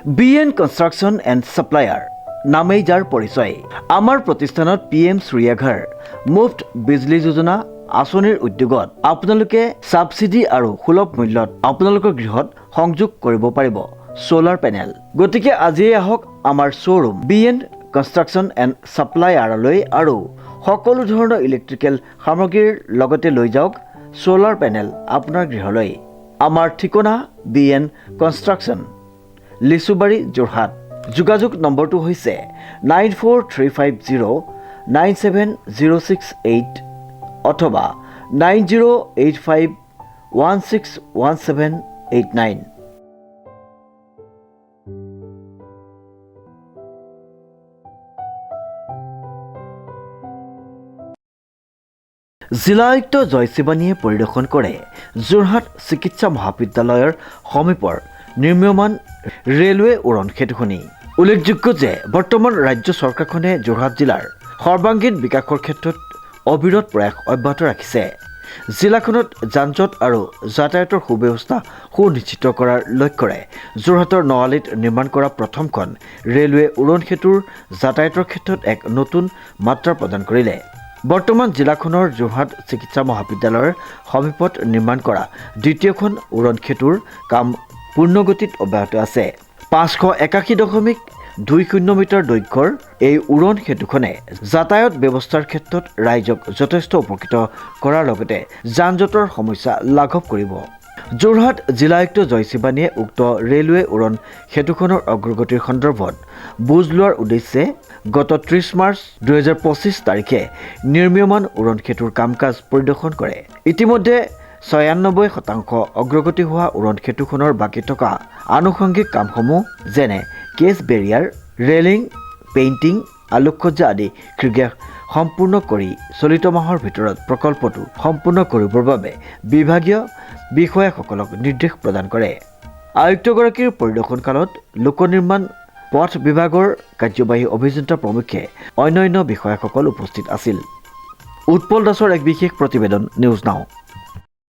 BN construction and supplier নামেই যাৰ পৰিচয়। আমাৰ প্ৰতিষ্ঠানত PM সূৰ্যাঘৰ মুফ্ত বিজলী যোজনা আঁচনিৰ উদ্যোগত আপোনালোকে ছাবচিডি আৰু সুলভ মূল্যত আপোনালোকৰ গৃহত সংযোগ কৰিব পাৰিব সোলাৰ পেনেল। গতিকে আজিয়ে আহক আমাৰ শ্ব'ৰুম BN কনষ্ট্ৰাকশ্যন এণ্ড ছাপ্লায়াৰলৈ আৰু সকলো ধৰণৰ ইলেক্ট্ৰিকেল সামগ্ৰীৰ লগতে লৈ যাওক সোলাৰ পেনেল আপোনাৰ গৃহলৈ। আমাৰ ঠিকনা BN কনষ্ট্ৰাকশ্যন, লিচুবাৰী, যোৰহাট। যোগাযোগ নম্বৰটো হৈছে 9435097068 অথবা 9085161789। জিলা আয়ুক্ত জয়শিৱানীয়ে পৰিদৰ্শন কৰে যোৰহাট চিকিৎসা মহাবিদ্যালয়ৰ সমীপৰ নিৰ্মীয়মান ৰেলৱে উৰণ সেতুখনি। উল্লেখযোগ্য যে বৰ্তমান ৰাজ্য চৰকাৰখনে যোৰহাট জিলাৰ সৰ্বাংগীন বিকাশৰ ক্ষেত্ৰত অবিৰত প্ৰয়াস অব্যাহত ৰাখিছে। জিলাখনত যান-জঁট আৰু যাতায়াতৰ সুব্যৱস্থা সুনিশ্চিত কৰাৰ লক্ষ্যৰে যোৰহাটৰ নৱালীত নিৰ্মাণ কৰা প্ৰথমখন ৰেলৱে উৰণ সেতুৰ যাতায়াতৰ ক্ষেত্ৰত এক নতুন মাত্ৰা প্ৰদান কৰিলে। বৰ্তমান জিলাখনৰ যোৰহাট চিকিৎসা মহাবিদ্যালয়ৰ সমীপত নিৰ্মাণ কৰা দ্বিতীয়খন উৰণ সেতুৰ কাম পূৰ্ণগতিত অব্যাহত আছে। 581.20 মিটাৰ দৈৰ্ঘ্যৰ এই উৰণ সেতুখনে যাতায়াত ব্যৱস্থাৰ ক্ষেত্ৰত ৰাইজক যথেষ্ট উপকৃত কৰাৰ লগতে যান-জঁটৰ সমস্যা লাঘৱ কৰিব। যোৰহাট জিলা আয়ুক্ত জয়শিৱানীয়ে উক্ত ৰেলৱে উৰণ সেতুখনৰ অগ্ৰগতিৰ সন্দৰ্ভত বুজ লোৱাৰ উদ্দেশ্যে গত 30 মাৰ্চ 2025 তাৰিখে নিৰ্মীয়মান উৰণ সেতুৰ কাম কাজ পৰিদৰ্শন কৰে। ইতিমধ্যে 96% অগ্ৰগতি হোৱা উৰণ সেতুখনৰ বাকী থকা আনুষংগিক কামসমূহ যেনে কেছ বেৰিয়াৰ, ৰেলিং, পেইণ্টিং, আলোকসজ্জা আদি ক্ৰিয়া সম্পূৰ্ণ কৰি চলিত মাহৰ ভিতৰত প্ৰকল্পটো সম্পূৰ্ণ কৰিবৰ বাবে বিভাগীয় বিষয়াসকলক নিৰ্দেশ প্ৰদান কৰে। আয়ুক্তগৰাকীৰ পৰিদৰ্শন কালত লোক নিৰ্মাণ, পথ বিভাগৰ কাৰ্যবাহী অভিযন্তা প্ৰমুখ্যে অন্যান্য বিষয়াসকল উপস্থিত আছিল। উৎপল দাসৰ এক বিশেষ প্ৰতিবেদন, নিউজ নাও।